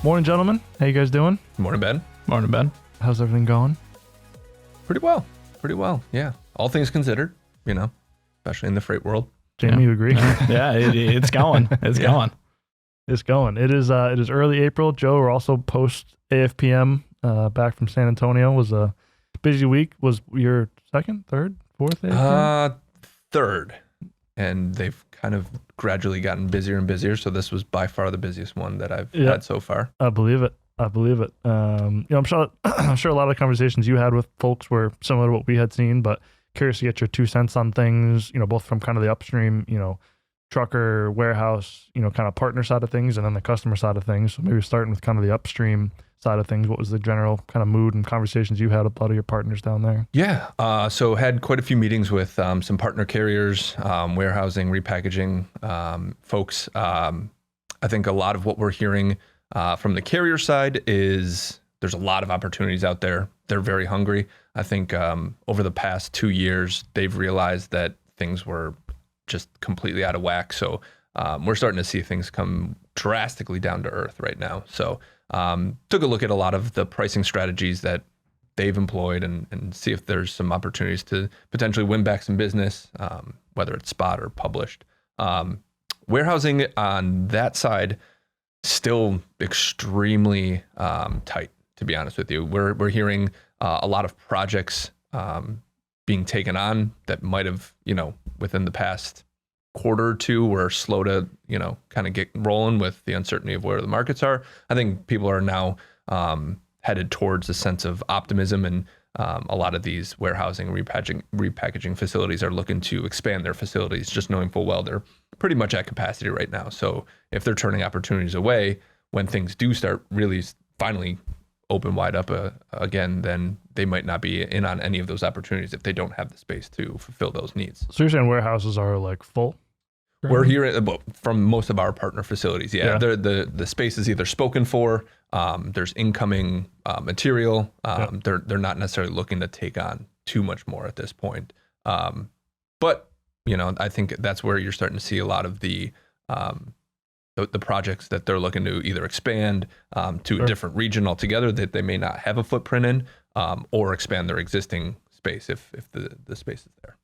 Morning, gentlemen. How you guys doing? Morning, Ben. Morning, Ben. How's everything going? Pretty well. Yeah. All things considered, especially in the freight world. Jamie, you agree? Yeah, it's going. It's going. It's going. It is early April. Joe, we're also post AFPM back from San Antonio. It was a busy week. Was your second, third, fourth AFPM? Third. And they've kind of gradually gotten busier and busier. So this was by far the busiest one that I've had so far. I believe it. I'm sure a lot of the conversations you had with folks were similar to what we had seen, but curious to get your 2 cents on things, both from kind of the upstream, trucker, warehouse, kind of partner side of things, and then the customer side of things. So maybe starting with kind of the upstream side of things, what was the general kind of mood and conversations you had with a lot of your partners down there? Yeah. So had quite a few meetings with some partner carriers, warehousing, repackaging folks. I think a lot of what we're hearing from the carrier side is there's a lot of opportunities out there. They're very hungry. I think over the past 2 years, they've realized that things were just completely out of whack. So we're starting to see things come drastically down to earth right now. So took a look at a lot of the pricing strategies that they've employed and see if there's some opportunities to potentially win back some business, whether it's spot or published. Warehousing on that side, still extremely tight, to be honest with you. We're hearing a lot of projects being taken on that might have, within the past quarter or two were slow to, kind of get rolling with the uncertainty of where the markets are. I think people are now headed towards a sense of optimism, and a lot of these warehousing repackaging facilities are looking to expand their facilities, just knowing full well they're pretty much at capacity right now. So if they're turning opportunities away when things do start really finally open wide up again, then they might not be in on any of those opportunities if they don't have the space to fulfill those needs. So you're saying warehouses are like full? We're hearing from most of our partner facilities. Yeah. The space is either spoken for, there's incoming material. They're not necessarily looking to take on too much more at this point. But I think that's where you're starting to see a lot of the projects that they're looking to either expand to a different region altogether that they may not have a footprint in, or expand their existing space if the space is there.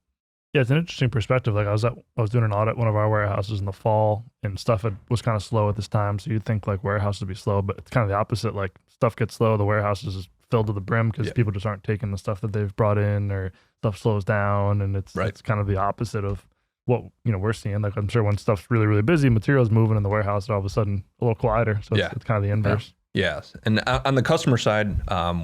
Yeah, it's an interesting perspective. Like I was doing an audit at one of our warehouses in the fall, and stuff was kind of slow at this time. So you'd think like warehouses would be slow, but it's kind of the opposite. Like stuff gets slow, the warehouses is filled to the brim because people just aren't taking the stuff that they've brought in, or stuff slows down, and it's kind of the opposite of what we're seeing. Like I'm sure when stuff's really, really busy, material's moving in the warehouse, all of a sudden a little quieter. So it's kind of the inverse. Yeah. Yes, and on the customer side,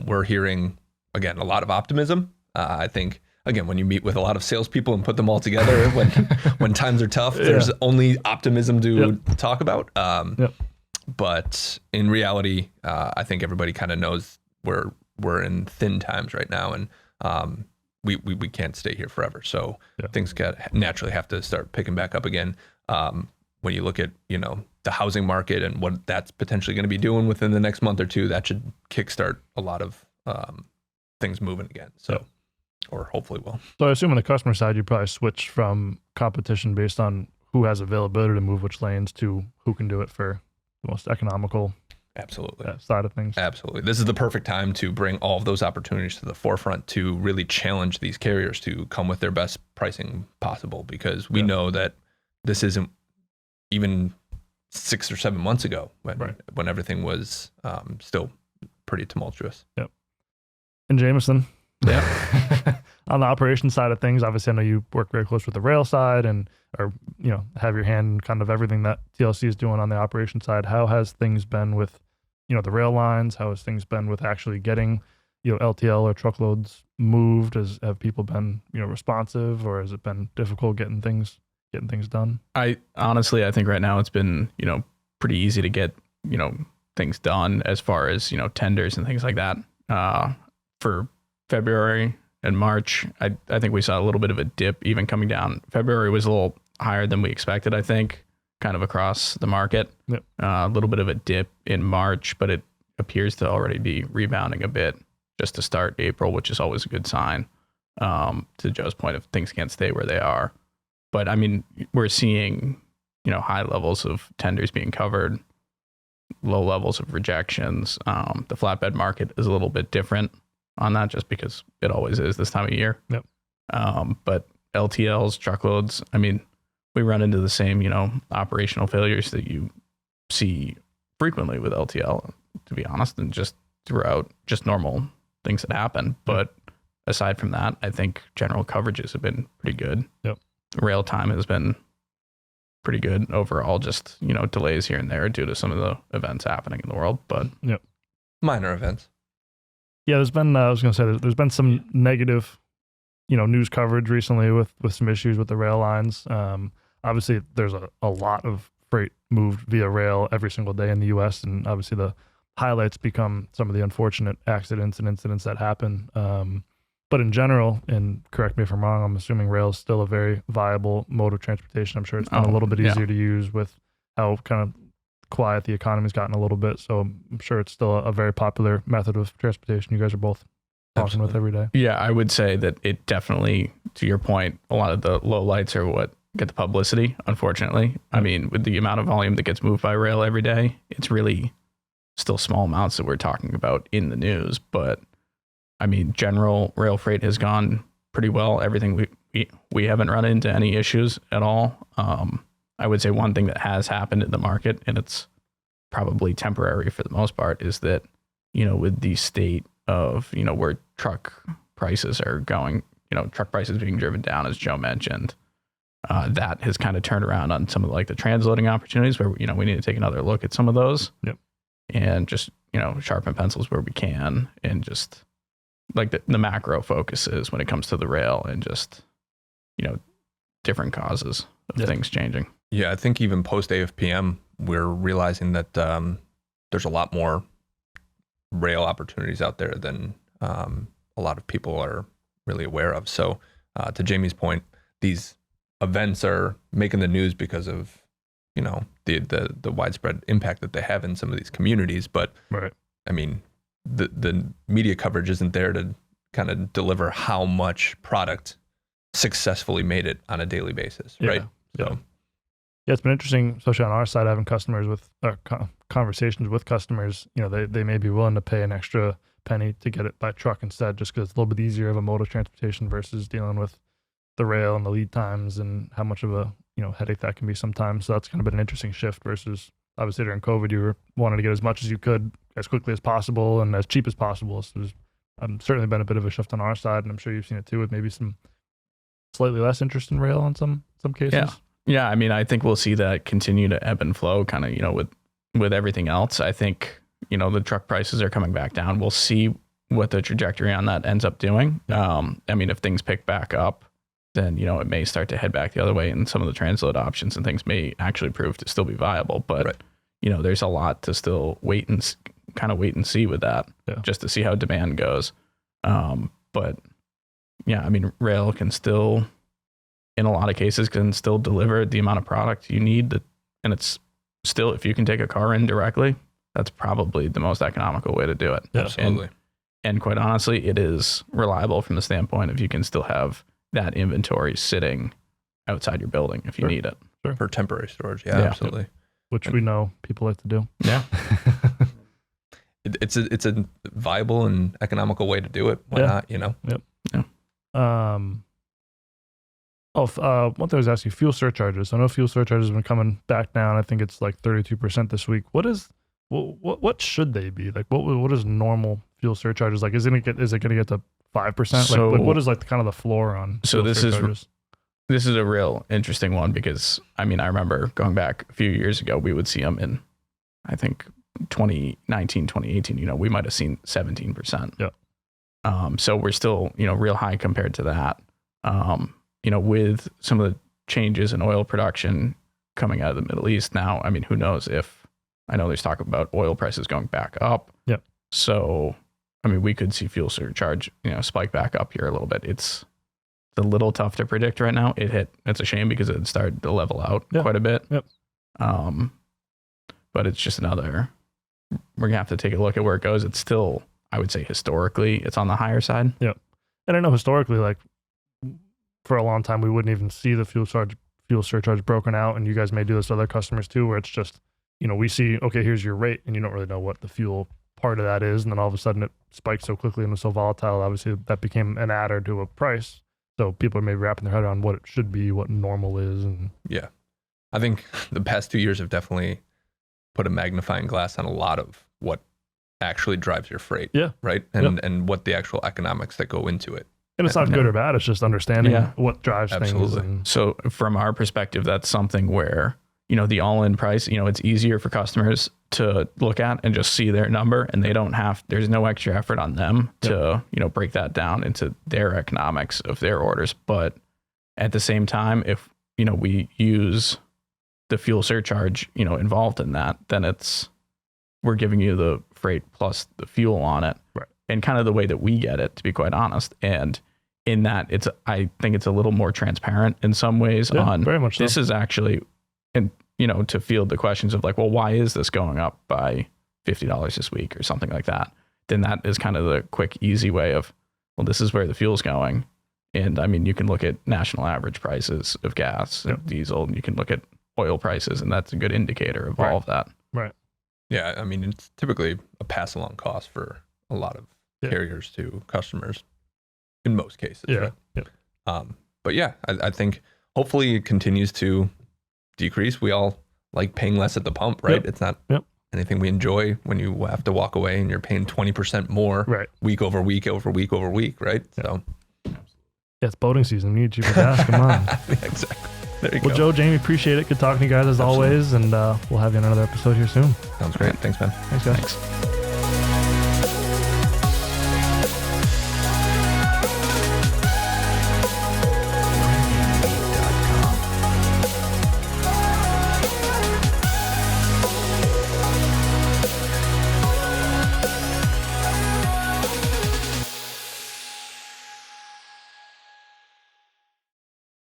we're hearing again a lot of optimism. I think. Again, when you meet with a lot of salespeople and put them all together, when times are tough, there's only optimism to talk about. But in reality, I think everybody kind of knows we're in thin times right now, and we can't stay here forever. So things naturally have to start picking back up again. When you look at the housing market and what that's potentially going to be doing within the next month or two, that should kickstart a lot of things moving again. So. Or hopefully will. So I assume on the customer side, you probably switch from competition based on who has availability to move which lanes to who can do it for the most economical side of things. Absolutely. This is the perfect time to bring all of those opportunities to the forefront to really challenge these carriers to come with their best pricing possible, because we know that this isn't even 6 or 7 months ago when everything was still pretty tumultuous. Yep. And Jamestown. Yeah. On the operation side of things, obviously, I know you work very close with the rail side or have your hand in kind of everything that TLC is doing on the operation side. How has things been with, the rail lines? How has things been with actually getting, LTL or truckloads moved? Have people been, responsive, or has it been difficult getting things done? I think right now it's been, pretty easy to get, things done as far as, tenders and things like that. For February and March, I think we saw a little bit of a dip even coming down. February was a little higher than we expected, I think, kind of across the market. Yep. A little bit of a dip in March, but it appears to already be rebounding a bit just to start April, which is always a good sign. To Joe's point, if things can't stay where they are. But I mean, we're seeing, high levels of tenders being covered low levels of rejections. The flatbed market is a little bit different on that just because it always is this time of year. Yep. But LTLs, truckloads, I mean, we run into the same, operational failures that you see frequently with LTL, to be honest, and just throughout just normal things that happen. But aside from that, I think general coverages have been pretty good. Yep. Rail time has been pretty good overall, just, delays here and there due to some of the events happening in the world, but minor events. Yeah, there's been, I was going to say, there's been some negative, news coverage recently with some issues with the rail lines. Obviously, there's a lot of freight moved via rail every single day in the U.S., and obviously the highlights become some of the unfortunate accidents and incidents that happen. But in general, and correct me if I'm wrong, I'm assuming rail is still a very viable mode of transportation. I'm sure it's been a little bit easier to use with how kind of quiet the economy's gotten a little bit. So I'm sure it's still a very popular method of transportation you guys are both talking with every day. Yeah, I would say that it definitely, to your point, a lot of the low lights are what get the publicity, unfortunately. I mean, with the amount of volume that gets moved by rail every day, it's really still small amounts that we're talking about in the news. But I mean, general rail freight has gone pretty well. Everything we haven't run into any issues at all. I would say one thing that has happened in the market, and it's probably temporary for the most part, is that, with the state of, where truck prices are going, truck prices being driven down, as Joe mentioned, that has kind of turned around on some of like the transloading opportunities where, we need to take another look at some of those. Yep. And just, sharpen pencils where we can, and just like the macro focuses when it comes to the rail, and just, different causes of things changing. Yeah, I think even post AFPM, we're realizing that there's a lot more rail opportunities out there than a lot of people are really aware of. So to Jamie's point, these events are making the news because of, the widespread impact that they have in some of these communities. But right. I mean, the media coverage isn't there to kind of deliver how much product successfully made it on a daily basis, right? So. Yeah, it's been interesting, especially on our side, having customers with conversations with customers. They may be willing to pay an extra penny to get it by truck instead, just because it's a little bit easier of a mode of transportation versus dealing with the rail and the lead times and how much of a headache that can be sometimes. So that's kind of been an interesting shift versus obviously during COVID, you were wanting to get as much as you could as quickly as possible and as cheap as possible. So there's certainly been a bit of a shift on our side, and I'm sure you've seen it too, with maybe some slightly less interest in rail in some cases. Yeah, I mean, I think we'll see that continue to ebb and flow kind of, with everything else. I think, the truck prices are coming back down. We'll see what the trajectory on that ends up doing. I mean, if things pick back up, then, it may start to head back the other way, and some of the transload options and things may actually prove to still be viable. But, right. There's a lot to still wait and see with that, just to see how demand goes. But yeah, I mean, rail can still, in a lot of cases, can still deliver the amount of product you need. And it's still, if you can take a car in directly, that's probably the most economical way to do it. Yeah, absolutely. And quite honestly, it is reliable from the standpoint of you can still have that inventory sitting outside your building if you need it. Sure. For temporary storage. Yeah, absolutely. Which we know people like to do. Yeah. It's a viable and economical way to do it. Why not, Yep. Yeah. One thing I was asking, fuel surcharges. I know fuel surcharges have been coming back down. I think it's like 32% this week. What should they be? Like, what is normal fuel surcharges? Like, is it going to get to 5%? So, like, what is like the kind of the floor on? So fuel surcharges? This is a real interesting one, because I mean, I remember going back a few years ago, we would see them in, I think 2019, 2018, we might've seen 17%. Yeah. So we're still, real high compared to that. With some of the changes in oil production coming out of the Middle East now, I mean, who knows I know there's talk about oil prices going back up. Yep. So, I mean, we could see fuel surcharge, spike back up here a little bit. It's a little tough to predict right now. It's a shame because it started to level out quite a bit. Yep. But it's just we're going to have to take a look at where it goes. It's still, I would say historically, it's on the higher side. Yep. And I know historically, like, for a long time, we wouldn't even see the fuel surcharge broken out, and you guys may do this to other customers too, where it's just we see, okay, here's your rate, and you don't really know what the fuel part of that is. And then all of a sudden it spikes so quickly and was so volatile. Obviously that became an adder to a price. So people are maybe wrapping their head around what it should be, what normal is. And yeah, I think the past 2 years have definitely put a magnifying glass on a lot of what actually drives your freight. Yeah. Right. And what the actual economics that go into it. And it's not good or bad. It's just understanding what drives Absolutely. things. And So from our perspective, that's something where, the all-in price, it's easier for customers to look at and just see their number, and there's no extra effort on them to, break that down into their economics of their orders. But at the same time, if, we use the fuel surcharge, involved in that, then we're giving you the freight plus the fuel on it. Right. And kind of the way that we get it, to be quite honest. And in that, I think it's a little more transparent in some ways on very much this so. is actually, and to field the questions of like, well, why is this going up by $50 this week or something like that? Then that is kind of the quick, easy way of, well, this is where the fuel's going. And I mean, you can look at national average prices of gas and diesel, and you can look at oil prices, and that's a good indicator of all of that. Right. Yeah. I mean, it's typically a pass along cost for a lot of carriers to customers in most cases. Yeah. Right? Yeah. But yeah, I think hopefully it continues to decrease. We all like paying less at the pump, right? Yep. It's not Yep. anything we enjoy when you have to walk away and you're paying 20% more Right. week over week over week over week, right? Yep. So Yeah, it's boating season. We need cheaper gas. Come on. yeah, exactly. There you Well, go. Joe, Jamie, appreciate it. Good talking to you guys as Absolutely. always. And we'll have you on another episode here soon. Sounds great. Thanks, man. Thanks, guys. Thanks.